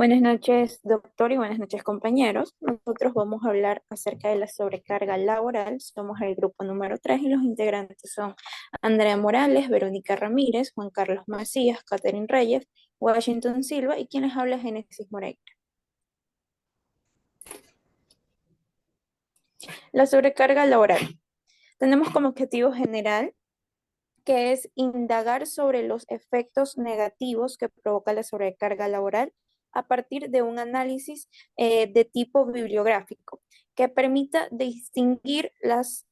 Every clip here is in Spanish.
Buenas noches, doctor, y buenas noches, compañeros. Nosotros vamos a hablar acerca de la sobrecarga laboral. Somos el grupo número 3 y los integrantes son Andrea Morales, Verónica Ramírez, Juan Carlos Macías, Catherine Reyes, Washington Silva y quien les habla Génesis Moreira. La sobrecarga laboral. Tenemos como objetivo general que es indagar sobre los efectos negativos que provoca la sobrecarga laboral a partir de un análisis de tipo bibliográfico que permita distinguir las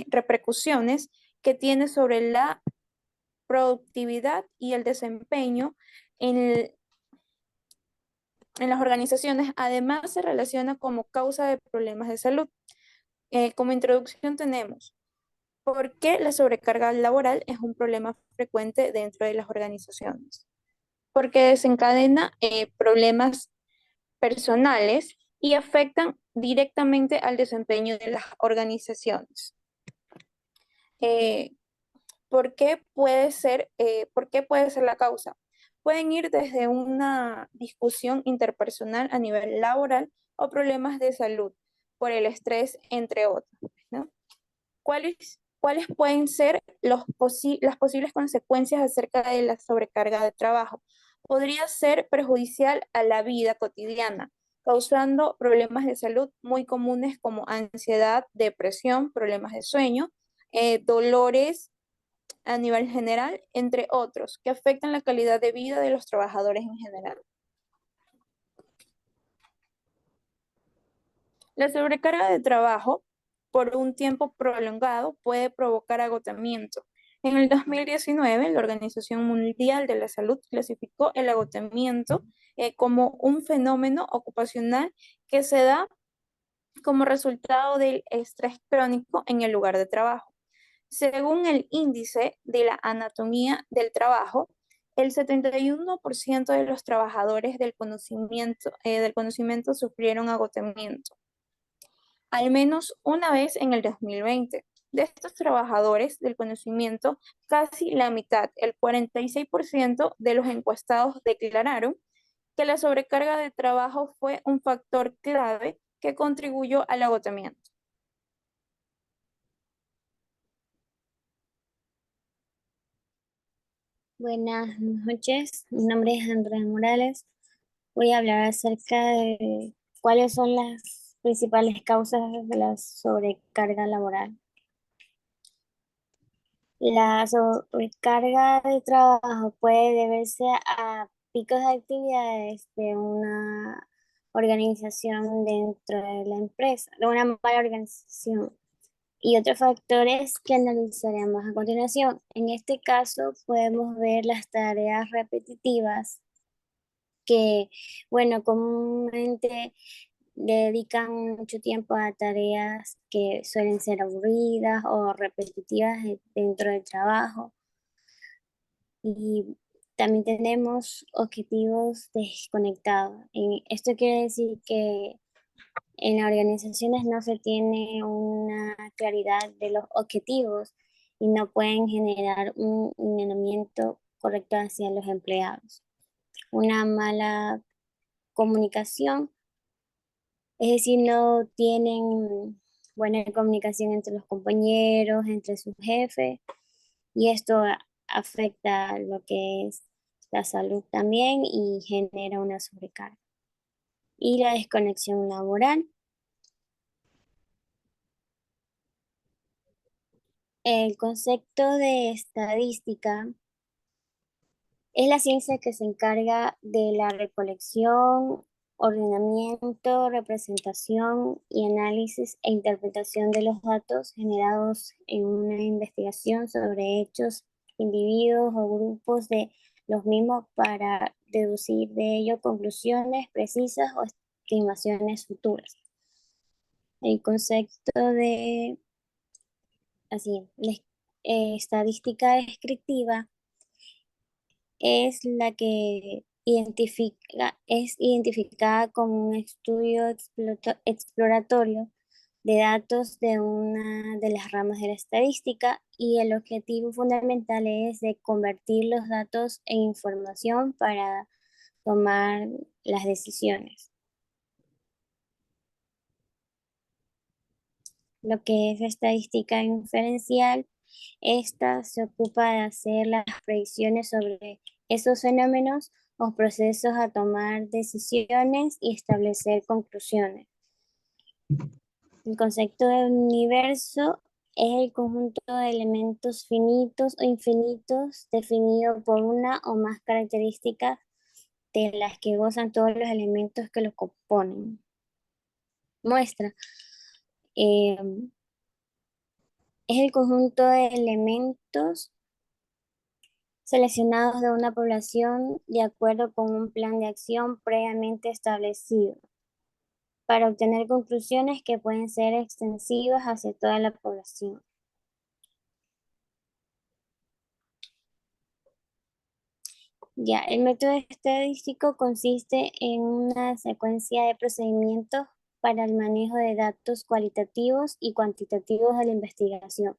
repercusiones que tiene sobre la productividad y el desempeño en, en las organizaciones. Además, se relaciona como causa de problemas de salud. Como introducción tenemos ¿por qué la sobrecarga laboral es un problema frecuente dentro de las organizaciones? Porque desencadena problemas personales y afectan directamente al desempeño de las organizaciones. Eh, ¿Por qué puede ser la causa? Pueden ir desde una discusión interpersonal a nivel laboral o problemas de salud por el estrés, entre otros, ¿no? ¿Cuáles pueden ser las posibles consecuencias acerca de la sobrecarga de trabajo? Podría ser perjudicial a la vida cotidiana, causando problemas de salud muy comunes como ansiedad, depresión, problemas de sueño, dolores a nivel general, entre otros, que afectan la calidad de vida de los trabajadores en general. La sobrecarga de trabajo por un tiempo prolongado puede provocar agotamiento. En el 2019, la Organización Mundial de la Salud clasificó el agotamiento como un fenómeno ocupacional que se da como resultado del estrés crónico en el lugar de trabajo. Según el índice de la anatomía del trabajo, el 71% de los trabajadores del conocimiento sufrieron agotamiento al menos una vez en el 2020. De estos trabajadores del conocimiento, casi la mitad, el 46% de los encuestados declararon que la sobrecarga de trabajo fue un factor clave que contribuyó al agotamiento. Buenas noches, mi nombre es Andrea Morales. Voy a hablar acerca de cuáles son las principales causas de la sobrecarga laboral. La sobrecarga de trabajo puede deberse a picos de actividades de una organización dentro de la empresa, de una mala organización y otros factores que analizaremos a continuación. En este caso, podemos ver las tareas repetitivas que, bueno, comúnmente dedican mucho tiempo a tareas que suelen ser aburridas o repetitivas dentro del trabajo. Y también tenemos objetivos desconectados. Esto quiere decir que en las organizaciones no se tiene una claridad de los objetivos y no pueden generar un lineamiento correcto hacia los empleados. Una mala comunicación, es decir, no tienen buena comunicación entre los compañeros, entre sus jefes, y esto afecta lo que es la salud también y genera una sobrecarga. Y la desconexión laboral. El concepto de estadística es la ciencia que se encarga de la recolección, ordenamiento, representación y análisis e interpretación de los datos generados en una investigación sobre hechos, individuos o grupos de los mismos para deducir de ello conclusiones precisas o estimaciones futuras. El concepto de estadística descriptiva es la que es identificada como un estudio exploratorio de datos de una de las ramas de la estadística, y el objetivo fundamental es de convertir los datos en información para tomar las decisiones. Lo que es estadística inferencial, esta se ocupa de hacer las predicciones sobre esos fenómenos o procesos a tomar decisiones y establecer conclusiones. El concepto de universo es el conjunto de elementos finitos o infinitos definido por una o más características de las que gozan todos los elementos que lo componen. Muestra. eh, es el conjunto de elementos seleccionados de una población de acuerdo con un plan de acción previamente establecido para obtener conclusiones que pueden ser extensivas hacia toda la población. Ya, el método estadístico consiste en una secuencia de procedimientos para el manejo de datos cualitativos y cuantitativos de la investigación.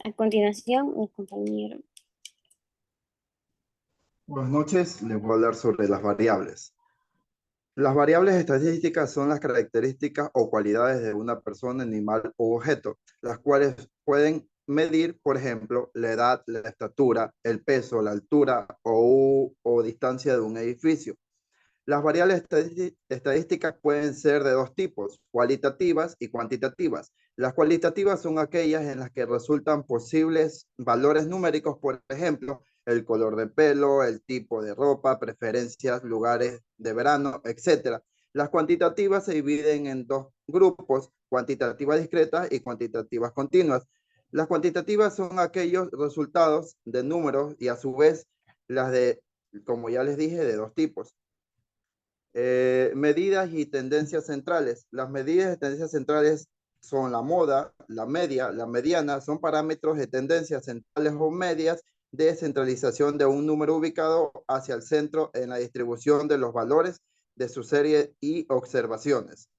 A continuación, mi compañero. Buenas noches, les voy a hablar sobre las variables. Las variables estadísticas son las características o cualidades de una persona, animal o objeto, las cuales pueden medir, por ejemplo, la edad, la estatura, el peso, la altura o distancia de un edificio. Las variables estadísticas pueden ser de dos tipos, cualitativas y cuantitativas. Las cualitativas son aquellas en las que resultan posibles valores numéricos, por ejemplo, el color de pelo, el tipo de ropa, preferencias, lugares de verano, etc. Las cuantitativas se dividen en dos grupos, cuantitativas discretas y cuantitativas continuas. Las cuantitativas son aquellos resultados de números y a su vez las de, como ya les dije, de dos tipos. Medidas y tendencias centrales. Las medidas y tendencias centrales son la moda, la media, la mediana, son parámetros de tendencias centrales o medias de centralización de un número ubicado hacia el centro en la distribución de los valores de su serie y observaciones.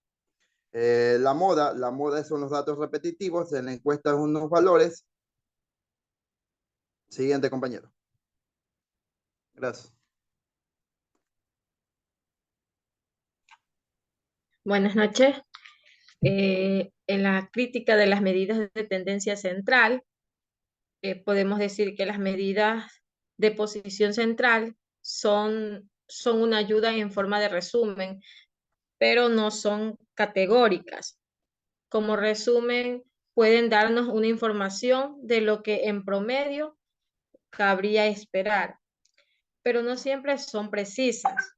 La moda son los datos repetitivos en la encuesta de unos valores. Siguiente, compañero. Gracias. Buenas noches. En la crítica de las medidas de tendencia central, podemos decir que las medidas de posición central son una ayuda en forma de resumen, pero no son categóricas. Como resumen, pueden darnos una información de lo que en promedio cabría esperar, pero no siempre son precisas.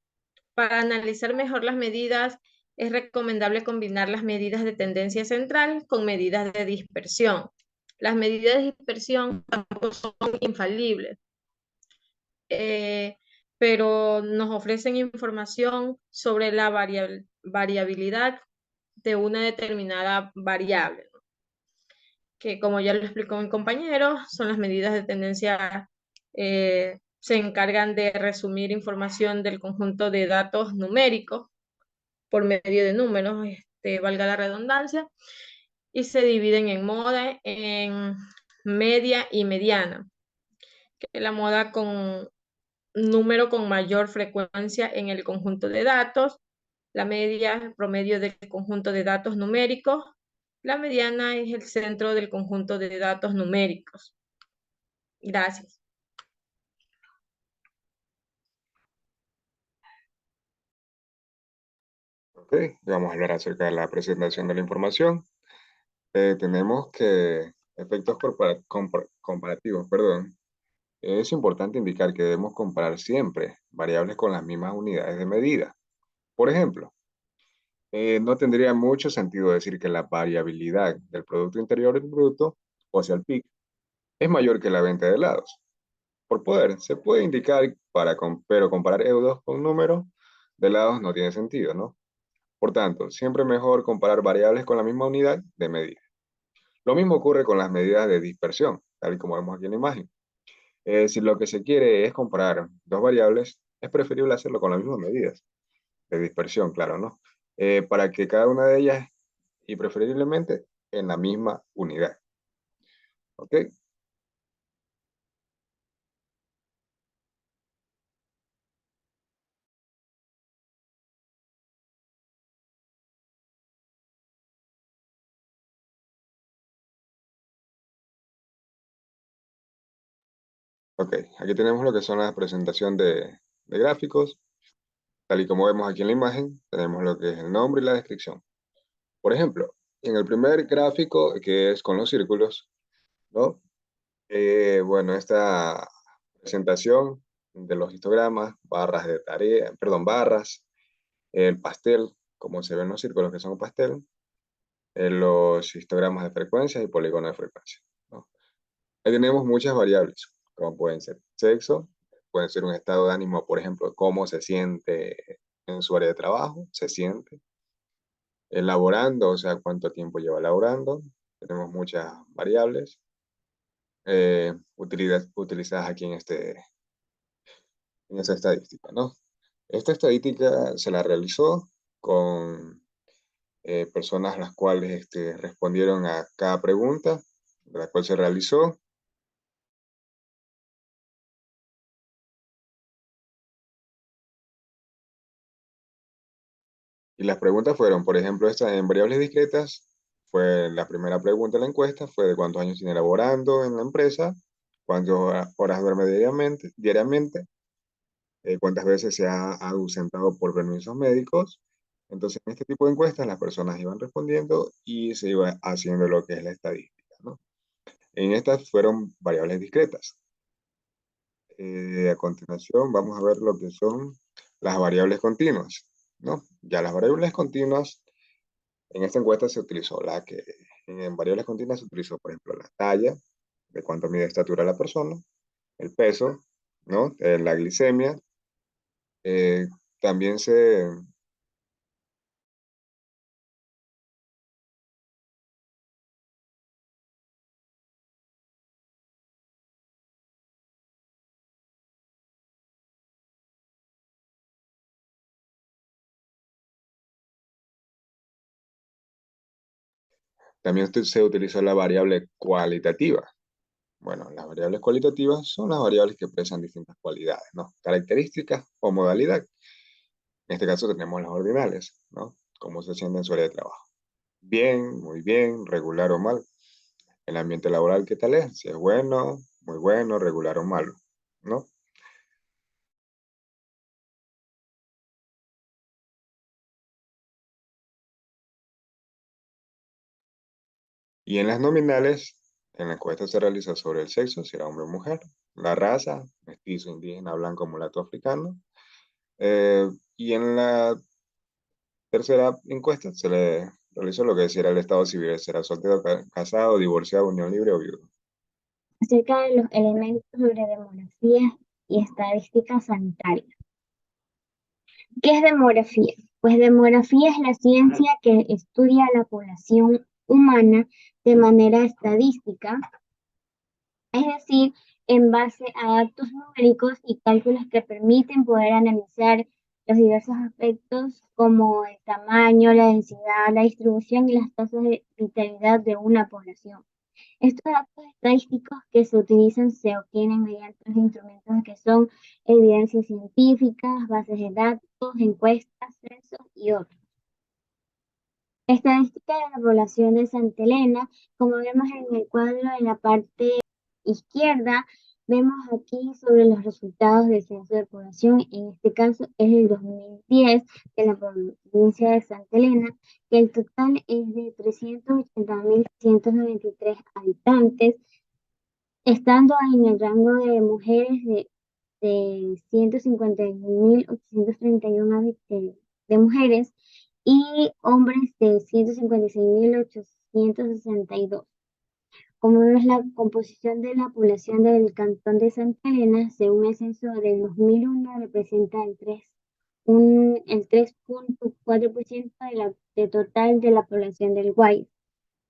Para analizar mejor las medidas, es recomendable combinar las medidas de tendencia central con medidas de dispersión. Las medidas de dispersión tampoco son infalibles, pero nos ofrecen información sobre la variabilidad de una determinada variable, ¿no? Que, como ya lo explicó mi compañero, son las medidas de tendencia, se encargan de resumir información del conjunto de datos numéricos por medio de números, valga la redundancia, y se dividen en moda, en media y mediana. Que la moda con número con mayor frecuencia en el conjunto de datos, la media, el promedio del conjunto de datos numéricos, la mediana es el centro del conjunto de datos numéricos. Gracias. Ok, vamos a hablar acerca de la presentación de la información. Tenemos que efectos comparativos, perdón. Es importante indicar que debemos comparar siempre variables con las mismas unidades de medida. Por ejemplo, no tendría mucho sentido decir que la variabilidad del Producto Interior Bruto, o sea, el PIB, es mayor que la venta de helados. Por poder, se puede indicar, pero comparar euros con números de helados no tiene sentido, ¿no? Por tanto, siempre es mejor comparar variables con la misma unidad de medida. Lo mismo ocurre con las medidas de dispersión, tal y como vemos aquí en la imagen. Si lo que se quiere es comparar dos variables, es preferible hacerlo con las mismas medidas de dispersión, claro, ¿no? Para que cada una de ellas, y preferiblemente en la misma unidad. ¿Ok? Ok, aquí tenemos lo que son la presentación de gráficos. Tal y como vemos aquí en la imagen, tenemos lo que es el nombre y la descripción. Por ejemplo, en el primer gráfico, que es con los círculos, ¿no? Bueno, esta presentación de los histogramas, barras de tarea, perdón, barras, el pastel, como se ven los círculos que son pastel, los histogramas de frecuencia y polígono de frecuencia, ¿no? Ahí tenemos muchas variables, como pueden ser sexo, pueden ser un estado de ánimo, por ejemplo, cómo se siente en su área de trabajo, se siente, elaborando, o sea, cuánto tiempo lleva elaborando. Tenemos muchas variables utilizadas aquí en esa estadística, ¿no? Esta estadística se la realizó con personas las cuales respondieron a cada pregunta, la cual se realizó. Y las preguntas fueron, por ejemplo, esta en variables discretas, fue la primera pregunta de la encuesta, fue de cuántos años tiene laborando en la empresa, cuántas horas duerme diariamente, cuántas veces se ha ausentado por permisos médicos. Entonces, en este tipo de encuestas, las personas iban respondiendo y se iba haciendo lo que es la estadística, ¿no? En estas fueron variables discretas. A continuación, vamos a ver lo que son las variables continuas, ¿no? Ya las variables continuas, en esta encuesta se utilizó en variables continuas se utilizó, por ejemplo, la talla, de cuánto mide de estatura la persona, el peso, ¿no? La glicemia. Eh, también se utilizó la variable cualitativa. Bueno, las variables cualitativas son las variables que expresan distintas cualidades, ¿no? Características o modalidad. En este caso tenemos las ordinales, ¿no? Cómo se siente en su área de trabajo. Bien, muy bien, regular o mal. El ambiente laboral, ¿qué tal es? Si es bueno, muy bueno, regular o malo, ¿no? Y en las nominales, en la encuesta se realiza sobre el sexo, si era hombre o mujer, la raza, mestizo, indígena, blanco, mulato, africano. Y en la tercera encuesta se le realizó lo que decía el estado civil, si era soltero, casado, divorciado, unión libre o viudo. Acerca de los elementos sobre demografía y estadística sanitaria. ¿Qué es demografía? Pues demografía es la ciencia que estudia la población humana de manera estadística, es decir, en base a datos numéricos y cálculos que permiten poder analizar los diversos aspectos como el tamaño, la densidad, la distribución y las tasas de vitalidad de una población. Estos datos estadísticos que se utilizan se obtienen mediante los instrumentos que son evidencias científicas, bases de datos, encuestas, censos y otros. Estadística de la población de Santa Elena, como vemos en el cuadro en la parte izquierda, vemos aquí sobre los resultados del censo de población, en este caso es el 2010 de la provincia de Santa Elena, que el total es de 380.193 habitantes, estando en el rango de mujeres de 151.831 de mujeres y hombres de 156.862. Como vemos, la composición de la población del cantón de Santa Elena, según el censo del 2001, representa el 3.4% de total de la población del Guayas.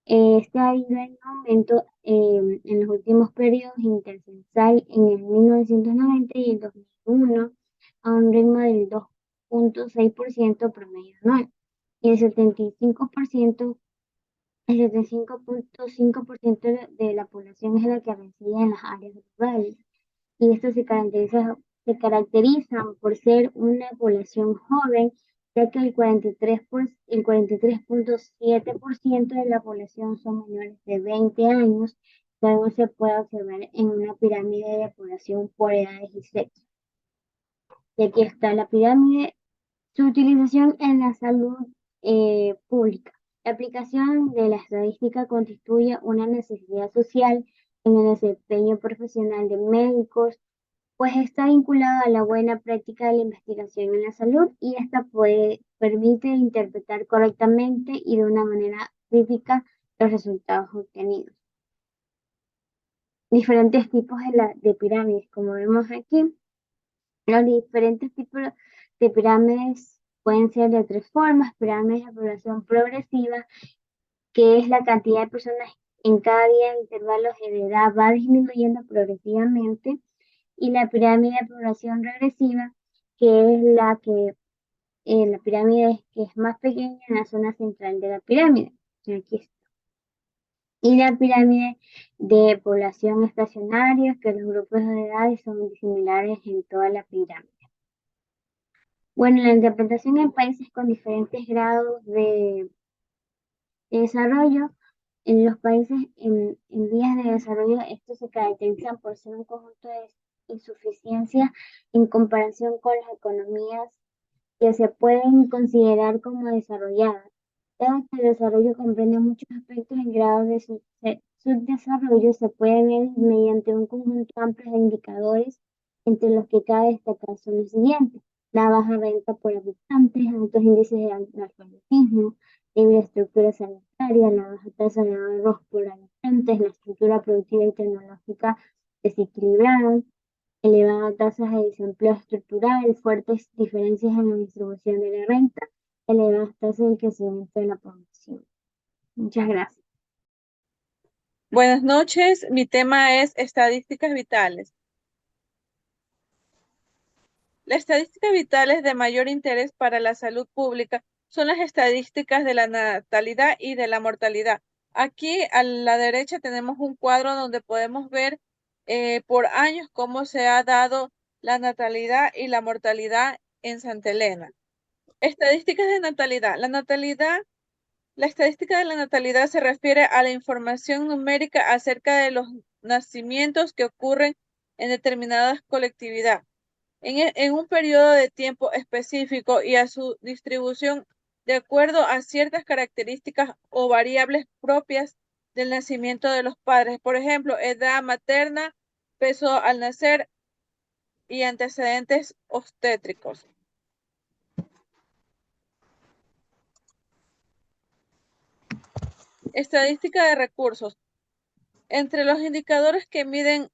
Este ha ido en aumento en los últimos periodos intercensal en el 1990 y el 2001 a un ritmo del 2.6% promedio anual. Y el 75.5% de la población es la que reside en las áreas rurales. Y esto se caracterizan por ser una población joven, ya que el 43.7% de la población son menores de 20 años según se puede observar en una pirámide de población por edades y sexos. Y aquí está la pirámide, su utilización en la salud pública. La aplicación de la estadística constituye una necesidad social en el desempeño profesional de médicos, pues está vinculada a la buena práctica de la investigación en la salud y esta permite interpretar correctamente y de una manera crítica los resultados obtenidos. Diferentes tipos de pirámides, como vemos aquí. Los diferentes tipos de pirámides pueden ser de tres formas: pirámides de población progresiva, que es la cantidad de personas en cada día en intervalos de edad va disminuyendo progresivamente, y la pirámide de población regresiva, que es la pirámide que es más pequeña en la zona central de la pirámide. Aquí está. Y la pirámide de población estacionaria, que los grupos de edades son similares en toda la pirámide. Bueno, la interpretación en países con diferentes grados de desarrollo. En los países en vías de desarrollo, estos se caracterizan por ser un conjunto de insuficiencias en comparación con las economías que se pueden considerar como desarrolladas. Este desarrollo comprende muchos aspectos en grados de subdesarrollo. Se puede ver mediante un conjunto amplio de indicadores, entre los que cabe destacar son los siguientes: la baja renta por habitantes, altos índices de analfabetismo, débil estructura sanitaria, la baja tasa de ahorros por habitantes, la estructura productiva y tecnológica desequilibrada, elevada tasa de desempleo estructural, fuertes diferencias en la distribución de la renta, elevadas tasas de crecimiento de la población. Muchas gracias. Buenas noches, mi tema es estadísticas vitales. Las estadísticas vitales de mayor interés para la salud pública son las estadísticas de la natalidad y de la mortalidad. Aquí a la derecha tenemos un cuadro donde podemos ver por años cómo se ha dado la natalidad y la mortalidad en Santa Elena. Estadísticas de natalidad. La estadística de la natalidad se refiere a la información numérica acerca de los nacimientos que ocurren en determinadas colectividades en un periodo de tiempo específico y a su distribución de acuerdo a ciertas características o variables propias del nacimiento de los padres. Por ejemplo, edad materna, peso al nacer y antecedentes obstétricos. Estadística de recursos. Entre los indicadores que miden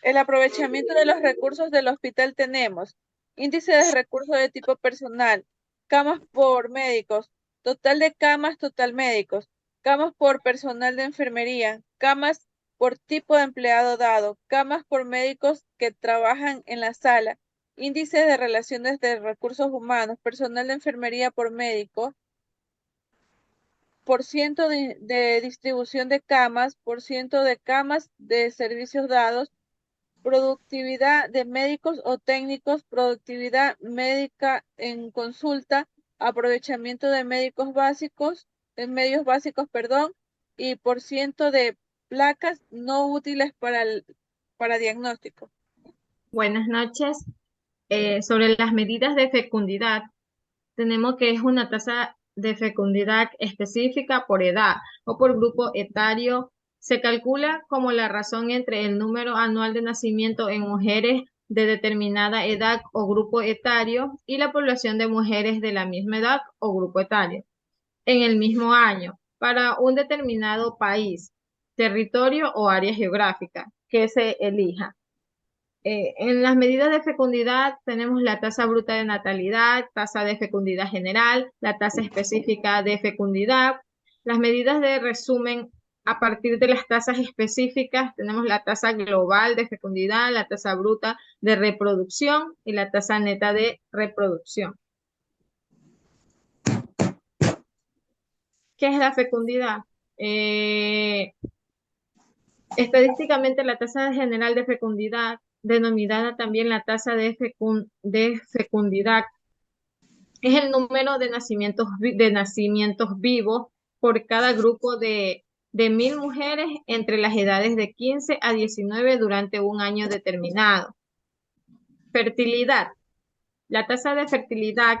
el aprovechamiento de los recursos del hospital tenemos índice de recursos de tipo personal, camas por médicos, total de camas total médicos, camas por personal de enfermería, camas por tipo de empleado dado, camas por médicos que trabajan en la sala, índice de relaciones de recursos humanos, personal de enfermería por médico, por ciento de distribución de camas, por ciento de camas de servicios dados, productividad de médicos o técnicos, productividad médica en consulta, aprovechamiento de médicos básicos, de medios básicos, y por ciento de placas no útiles para diagnóstico. Buenas noches. Sobre las medidas de fecundidad, tenemos que es una tasa de fecundidad específica por edad o por grupo etario. Se calcula como la razón entre el número anual de nacimiento en mujeres de determinada edad o grupo etario y la población de mujeres de la misma edad o grupo etario en el mismo año para un determinado país, territorio o área geográfica que se elija. En las medidas de fecundidad tenemos la tasa bruta de natalidad, tasa de fecundidad general, la tasa específica de fecundidad. Las medidas de resumen a partir de las tasas específicas tenemos la tasa global de fecundidad, la tasa bruta de reproducción y la tasa neta de reproducción. ¿Qué es la fecundidad? Estadísticamente la tasa general de fecundidad, denominada también la tasa de fecundidad, es el número de nacimientos vivos por cada grupo de de 1.000 mujeres entre las edades de 15 a 19 durante un año determinado. Fertilidad. La tasa de fertilidad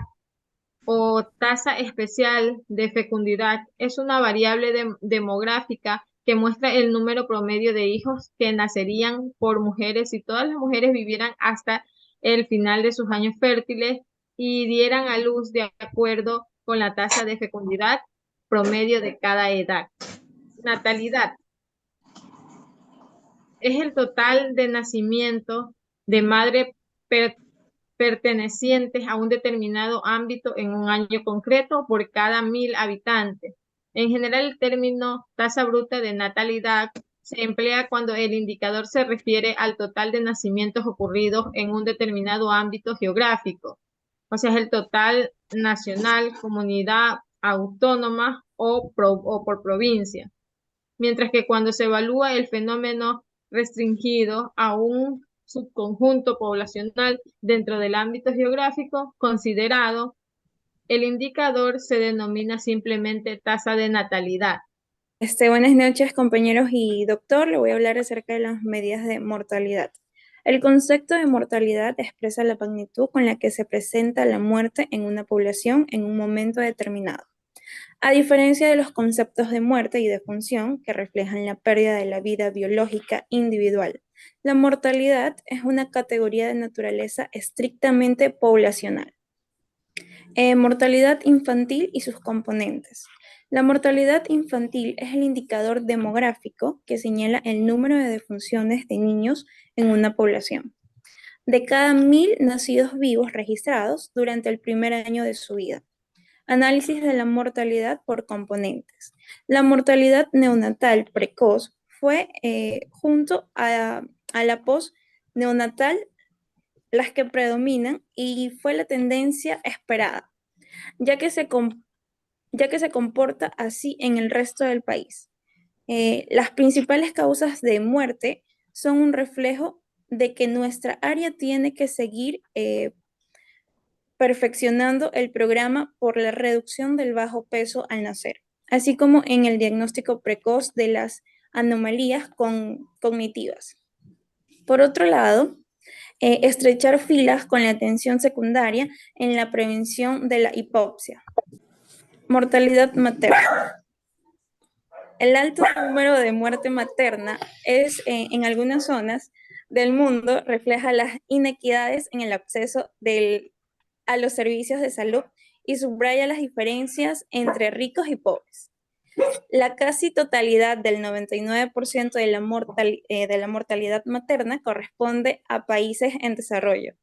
o tasa especial de fecundidad es una variable demográfica que muestra el número promedio de hijos que nacerían por mujeres si todas las mujeres vivieran hasta el final de sus años fértiles y dieran a luz de acuerdo con la tasa de fecundidad promedio de cada edad. Natalidad es el total de nacimiento de madre pertenecientes a un determinado ámbito en un año concreto por cada 1.000 habitantes. En general, el término tasa bruta de natalidad se emplea cuando el indicador se refiere al total de nacimientos ocurridos en un determinado ámbito geográfico. O sea, es el total nacional, comunidad autónoma o por provincia. Mientras que cuando se evalúa el fenómeno restringido a un subconjunto poblacional dentro del ámbito geográfico considerado, el indicador se denomina simplemente tasa de natalidad. Buenas noches, compañeros y doctor. Le voy a hablar acerca de las medidas de mortalidad. El concepto de mortalidad expresa la magnitud con la que se presenta la muerte en una población en un momento determinado. A diferencia de los conceptos de muerte y de función, que reflejan la pérdida de la vida biológica individual, la mortalidad es una categoría de naturaleza estrictamente poblacional. Mortalidad infantil y sus componentes. La mortalidad infantil es el indicador demográfico que señala el número de defunciones de niños en una población. De cada 1.000 nacidos vivos registrados durante el primer año de su vida. Análisis de la mortalidad por componentes. La mortalidad neonatal precoz fue junto a la postneonatal las que predominan y fue la tendencia esperada, ya que se comporta así en el resto del país. Las principales causas de muerte son un reflejo de que nuestra área tiene que seguir perfeccionando el programa por la reducción del bajo peso al nacer, así como en el diagnóstico precoz de las anomalías cognitivas. Por otro lado, estrechar filas con la atención secundaria en la prevención de la hipopsia. Mortalidad materna. El alto número de muerte materna en algunas zonas del mundo refleja las inequidades en el acceso a los servicios de salud y subraya las diferencias entre ricos y pobres. La casi totalidad del 99% de la mortalidad materna corresponde a países en desarrollo.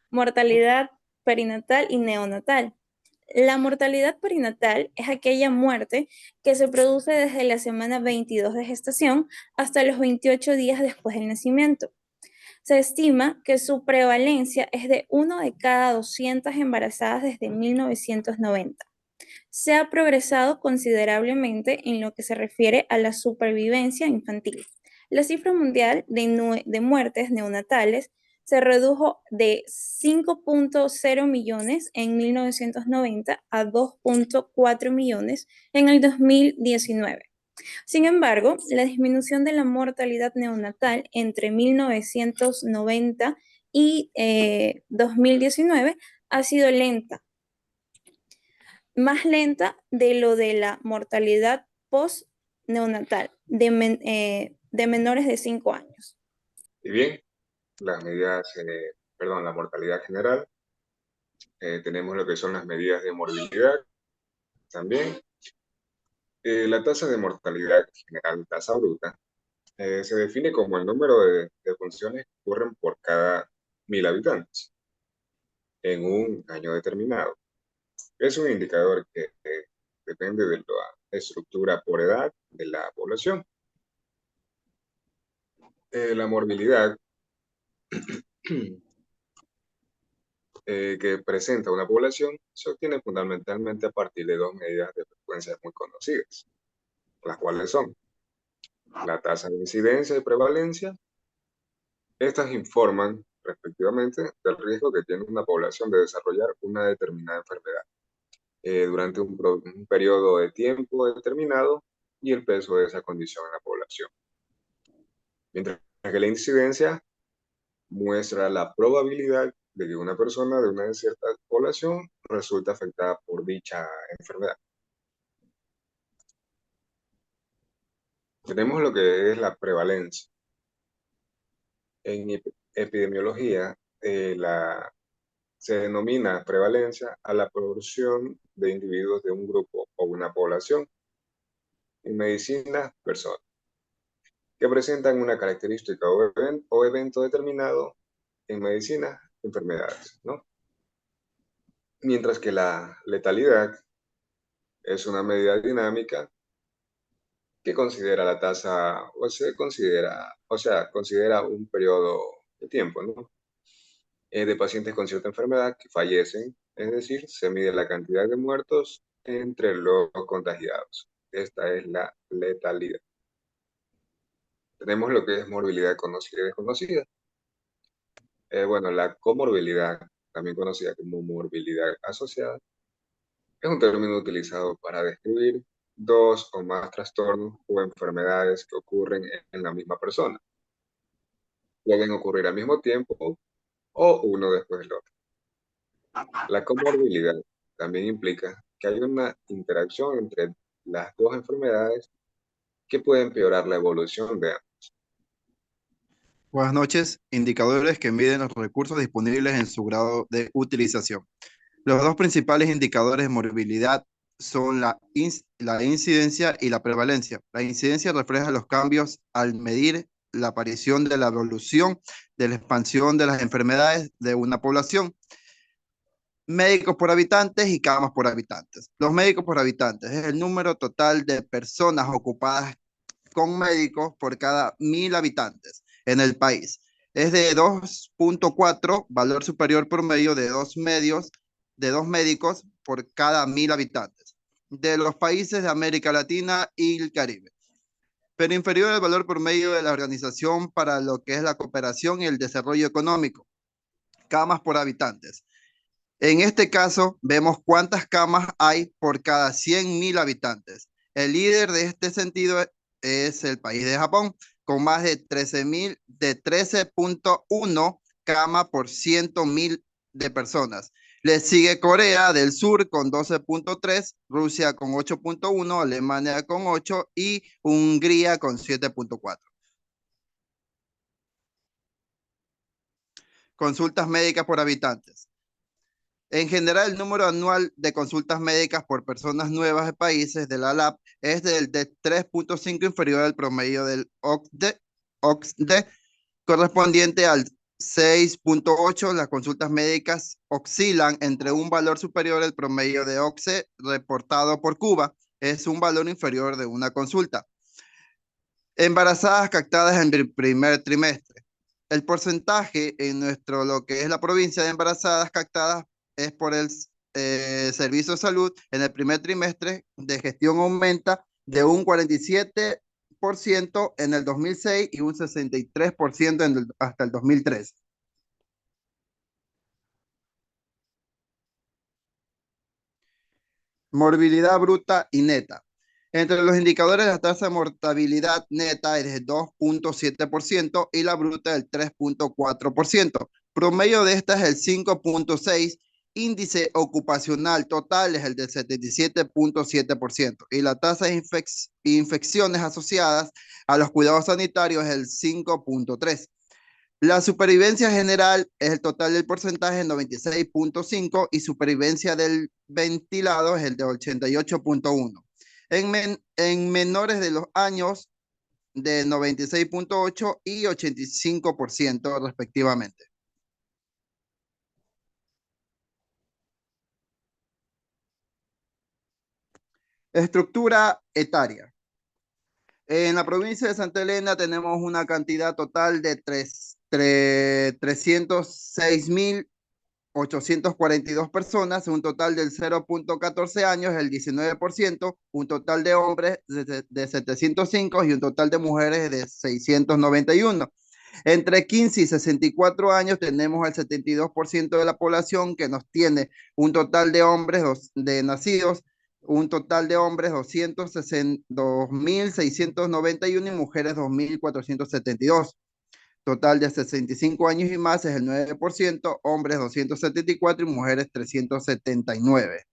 Mortalidad perinatal y neonatal. La mortalidad perinatal es aquella muerte que se produce desde la semana 22 de gestación hasta los 28 días después del nacimiento. Se estima que su prevalencia es de 1 de cada 200 embarazadas desde 1990. Se ha progresado considerablemente en lo que se refiere a la supervivencia infantil. La cifra mundial de muertes neonatales se redujo de 5.0 millones en 1990 a 2.4 millones en el 2019. Sin embargo, la disminución de la mortalidad neonatal entre 1990 y 2019 ha sido lenta, más lenta de lo de la mortalidad post-neonatal de menores de 5 años. Y bien, las medidas, la mortalidad general, tenemos lo que son las medidas de morbilidad también. La tasa de mortalidad general, tasa bruta, se define como el número de defunciones que ocurren por cada 1.000 habitantes en un año determinado. Es un indicador que depende de la estructura por edad de la población. La morbilidad que presenta una población se obtiene fundamentalmente a partir de dos medidas de frecuencia muy conocidas, las cuales son la tasa de incidencia y prevalencia. Estas informan respectivamente del riesgo que tiene una población de desarrollar una determinada enfermedad durante un periodo de tiempo determinado y el peso de esa condición en la población. Mientras que la incidencia muestra la probabilidad de que una persona de una cierta población resulte afectada por dicha enfermedad. Tenemos lo que es la prevalencia. En epidemiología, se denomina prevalencia a la proporción de individuos de un grupo o una población. En medicina, personas que presentan una característica o evento determinado. En medicina, enfermedades, ¿no? Mientras que la letalidad es una medida dinámica que considera la tasa, considera un periodo de tiempo, ¿no? De pacientes con cierta enfermedad que fallecen, es decir, se mide la cantidad de muertos entre los contagiados. Esta es la letalidad. Tenemos lo que es morbilidad conocida y desconocida. Bueno, la comorbilidad, también conocida como morbilidad asociada, es un término utilizado para describir dos o más trastornos o enfermedades que ocurren en la misma persona. Pueden ocurrir al mismo tiempo o uno después del otro. La comorbilidad también implica que hay una interacción entre las dos enfermedades que puede empeorar la evolución de ambas. Buenas noches. Indicadores que miden los recursos disponibles en su grado de utilización. Los dos principales indicadores de morbilidad son la incidencia y la prevalencia. La incidencia refleja los cambios al medir la aparición de la evolución de la expansión de las enfermedades de una población. Médicos por habitantes y camas por habitantes. Los médicos por habitantes es el número total de personas ocupadas con médicos por cada 1.000 habitantes en el país. Es de 2.4, valor superior promedio de dos médicos por cada 1.000 habitantes de los países de América Latina y el Caribe, pero inferior al valor promedio de la Organización para lo que es la Cooperación y el Desarrollo Económico. Camas por habitantes. En este caso, vemos cuántas camas hay por cada 100.000 habitantes. El líder de este sentido es el país de Japón, con más de 13.1 camas por 100.000 de personas. Le sigue Corea del Sur con 12.3, Rusia con 8.1, Alemania con 8 y Hungría con 7.4. Consultas médicas por habitantes. En general, el número anual de consultas médicas por personas nuevas de países de la LAP es de 3.5 inferior al promedio del OCDE, correspondiente al 6.8. Las consultas médicas oscilan entre un valor superior al promedio de OCDE reportado por Cuba, es un valor inferior de una consulta. Embarazadas captadas en el primer trimestre. El porcentaje en lo que es la provincia de embarazadas captadas es por el Servicio de Salud en el primer trimestre de gestión aumenta de un 47% en el 2006 y un 63% hasta el 2013. Morbilidad bruta y neta. Entre los indicadores, la tasa de mortalidad neta es de 2.7% y la bruta del 3.4%. Promedio de esta es el 5.6%. Índice ocupacional total es el del 77.7% y la tasa de infecciones asociadas a los cuidados sanitarios es el 5.3%. La supervivencia general es el total del porcentaje de 96.5% y supervivencia del ventilado es el de 88.1%. En menores de los años de 96.8% y 85% respectivamente. Estructura etaria. En la provincia de Santa Elena tenemos una cantidad total de 306.842 personas, un total del 0.14 años, el 19%, un total de hombres de 705 y un total de mujeres de 691. Entre 15 y 64 años tenemos el 72% de la población que nos tiene un total de hombres de nacidos un total de hombres 2.691 y mujeres 2.472. Total de 65 años y más es el 9%, hombres 274 y mujeres 379.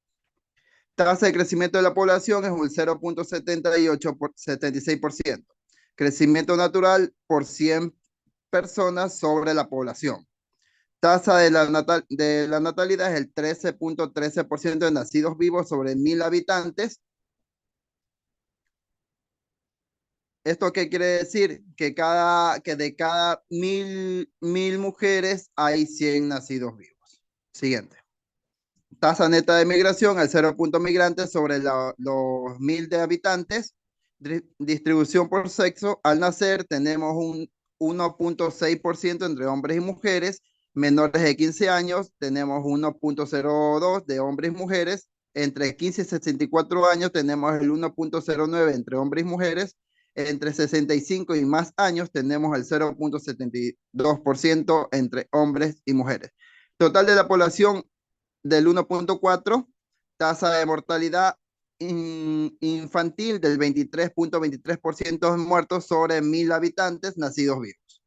Tasa de crecimiento de la población es un 0.76%. Crecimiento natural por 100 personas sobre la población. Tasa de la natalidad es el 13.13% de nacidos vivos sobre 1.000 habitantes. ¿Esto qué quiere decir? Que de cada mil mujeres hay 100 nacidos vivos. Siguiente. Tasa neta de migración, el 0 punto migrantes sobre los 1.000 de habitantes. Distribución por sexo, al nacer tenemos un 1.6% entre hombres y mujeres. Menores de 15 años tenemos 1.02 de hombres y mujeres. Entre 15 y 64 años tenemos el 1.09 entre hombres y mujeres. Entre 65 y más años tenemos el 0.72% entre hombres y mujeres. Total de la población del 1.4, tasa de mortalidad infantil del 23.23% muertos sobre 1.000 habitantes nacidos vivos.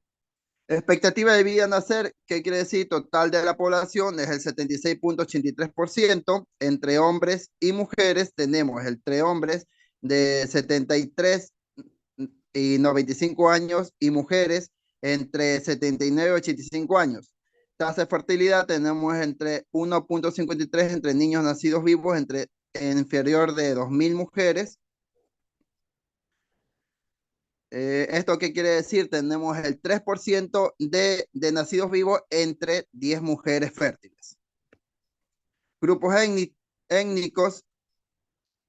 Expectativa de vida a nacer, ¿qué quiere decir? Total de la población es el 76.83%. Entre hombres y mujeres tenemos entre hombres de 73 y 95 años y mujeres entre 79 y 85 años. Tasa de fertilidad tenemos entre 1.53 entre niños nacidos vivos entre inferior de 2.000 mujeres. ¿Esto qué quiere decir? Tenemos el 3% de nacidos vivos entre 10 mujeres fértiles. Grupos étnicos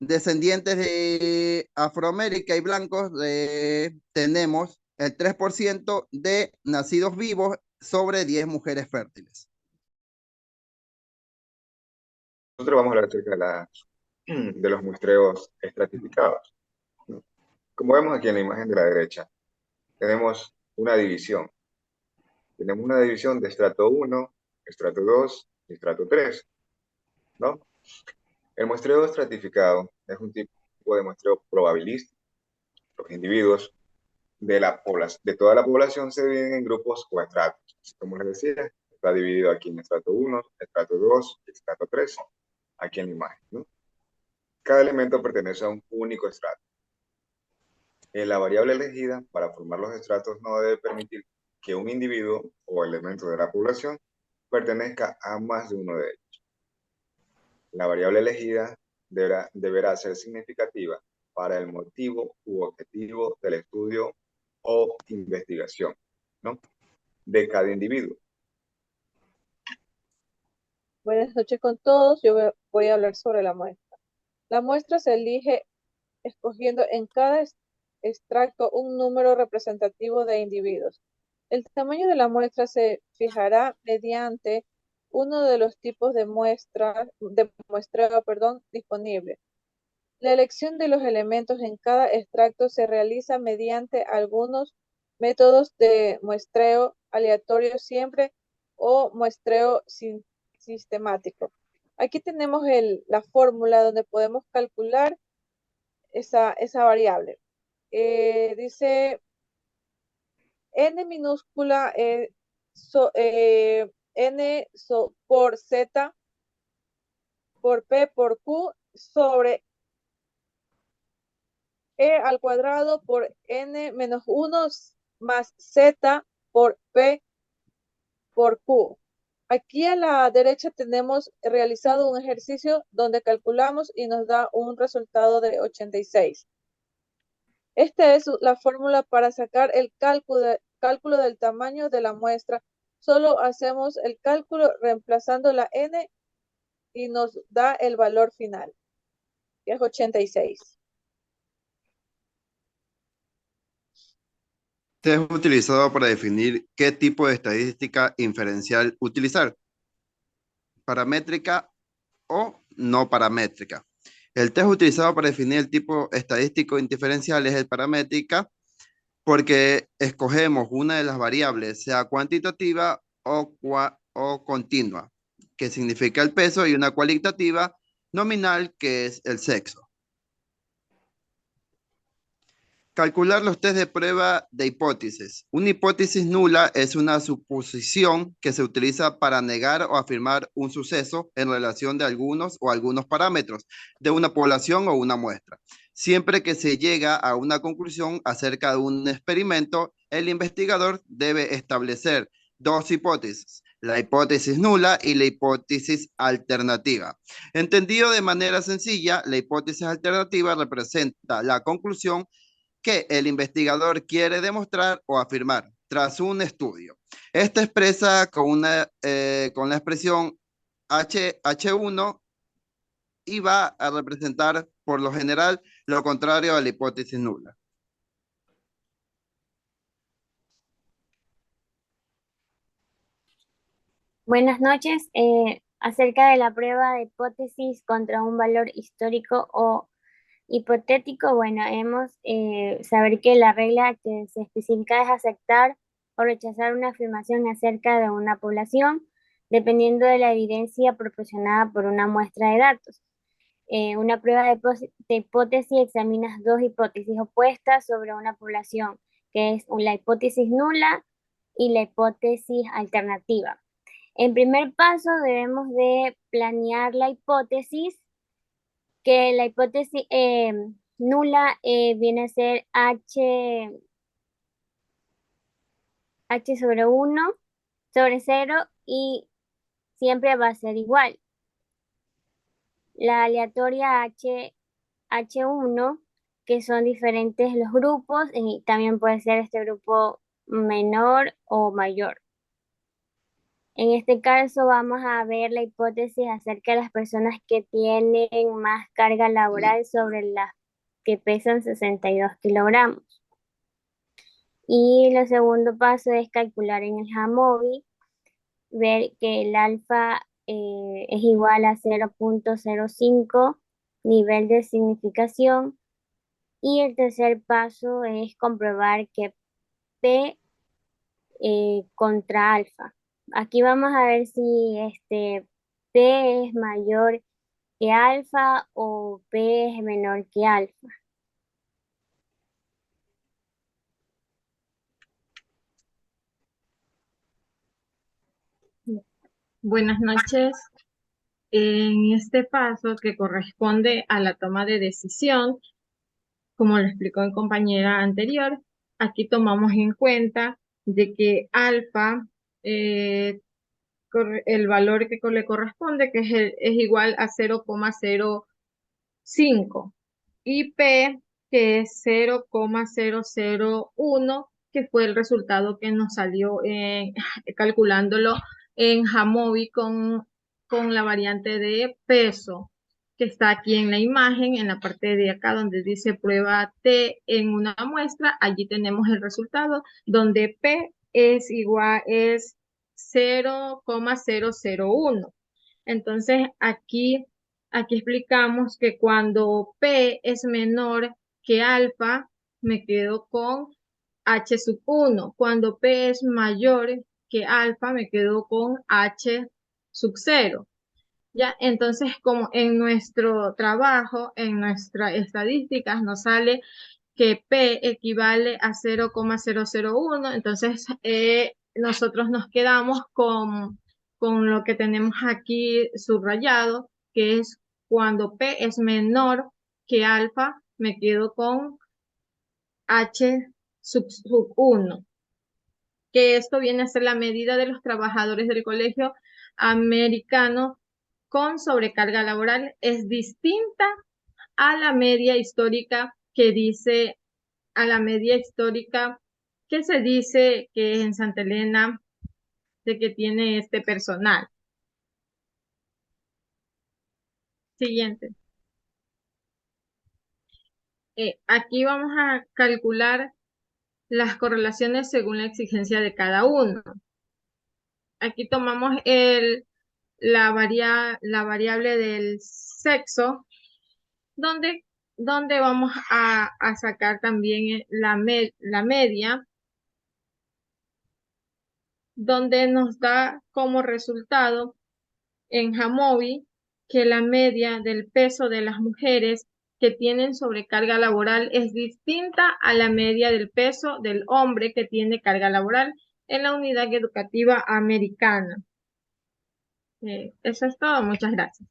descendientes de Afroamérica y blancos, tenemos el 3% de nacidos vivos sobre 10 mujeres fértiles. Nosotros vamos a hablar acerca de los muestreos estratificados. Como vemos aquí en la imagen de la derecha, tenemos una división. Tenemos una división de estrato 1, estrato 2 y estrato 3, ¿no? El muestreo estratificado es un tipo de muestreo probabilístico. Los individuos de toda la población se dividen en grupos o estratos. Como les decía, está dividido aquí en estrato 1, estrato 2 y estrato 3, aquí en la imagen, ¿no? Cada elemento pertenece a un único estrato. La variable elegida para formar los estratos no debe permitir que un individuo o elemento de la población pertenezca a más de uno de ellos. La variable elegida deberá ser significativa para el motivo u objetivo del estudio o investigación, ¿no?, de cada individuo. Buenas noches con todos. Yo voy a hablar sobre la muestra. La muestra se elige escogiendo en cada extracto un número representativo de individuos. El tamaño de la muestra se fijará mediante uno de los tipos de muestreo, disponible. La elección de los elementos en cada extracto se realiza mediante algunos métodos de muestreo aleatorio siempre o muestreo sistemático. Aquí tenemos la fórmula donde podemos calcular esa variable. Dice n minúscula n por z por p por q sobre e al cuadrado por n menos 1 más z por p por q. Aquí a la derecha tenemos realizado un ejercicio donde calculamos y nos da un resultado de 86. Esta es la fórmula para sacar el cálculo del tamaño de la muestra. Solo hacemos el cálculo reemplazando la n y nos da el valor final, que es 86. Este es utilizado para definir qué tipo de estadística inferencial utilizar, paramétrica o no paramétrica. El test utilizado para definir el tipo estadístico indiferencial es el paramétrica, porque escogemos una de las variables, sea cuantitativa o continua, que significa el peso, y una cualitativa, nominal, que es el sexo. Calcular los test de prueba de hipótesis. Una hipótesis nula es una suposición que se utiliza para negar o afirmar un suceso en relación de algunos parámetros de una población o una muestra. Siempre que se llega a una conclusión acerca de un experimento, el investigador debe establecer dos hipótesis: la hipótesis nula y la hipótesis alternativa. Entendido de manera sencilla, la hipótesis alternativa representa la conclusión que el investigador quiere demostrar o afirmar tras un estudio. Esta expresa con la expresión H1 y va a representar por lo general lo contrario a la hipótesis nula. Buenas noches. Acerca de la prueba de hipótesis contra un valor histórico o hipotético, bueno, hemos saber que la regla que se especifica es aceptar o rechazar una afirmación acerca de una población, dependiendo de la evidencia proporcionada por una muestra de datos. Una prueba de hipótesis examina dos hipótesis opuestas sobre una población, que es la hipótesis nula y la hipótesis alternativa. En primer paso debemos de planear la hipótesis, que la hipótesis nula viene a ser H sobre 1 sobre 0 y siempre va a ser igual. La aleatoria H1, que son diferentes los grupos, y también puede ser este grupo menor o mayor. En este caso vamos a ver la hipótesis acerca de las personas que tienen más carga laboral sobre las que pesan 62 kilogramos. Y el segundo paso es calcular en el Jamovi, ver que el alfa es igual a 0.05 nivel de significación. Y el tercer paso es comprobar que P contra alfa. Aquí vamos a ver si P es mayor que alfa o P es menor que alfa. Buenas noches. En este paso que corresponde a la toma de decisión, como lo explicó mi compañera anterior, aquí tomamos en cuenta de que alfa, el valor que le corresponde, que es igual a 0,05, y P, que es 0,001, que fue el resultado que nos salió calculándolo en Jamovi con la variante de peso, que está aquí en la imagen, en la parte de acá donde dice prueba T en una muestra. Allí tenemos el resultado donde P es igual, es 0,001. Entonces aquí explicamos que cuando P es menor que alfa, me quedo con H sub 1. Cuando P es mayor que alfa, me quedo con H sub 0. ¿Ya? Entonces, como en nuestro trabajo, en nuestras estadísticas, nos sale que P equivale a 0,001, entonces nosotros nos quedamos con lo que tenemos aquí subrayado, que es cuando P es menor que alfa, me quedo con H sub 1, que esto viene a ser la medida de los trabajadores del colegio americano con sobrecarga laboral. Es distinta a la media histórica que dice, a la media histórica que se dice que en Santa Elena de que tiene este personal. Siguiente. Aquí vamos a calcular las correlaciones según la exigencia de cada uno. Aquí tomamos la variable del sexo, donde vamos a sacar también la media, donde nos da como resultado en Jamovi que la media del peso de las mujeres que tienen sobrecarga laboral es distinta a la media del peso del hombre que tiene carga laboral en la unidad educativa americana. Eso es todo. Muchas gracias.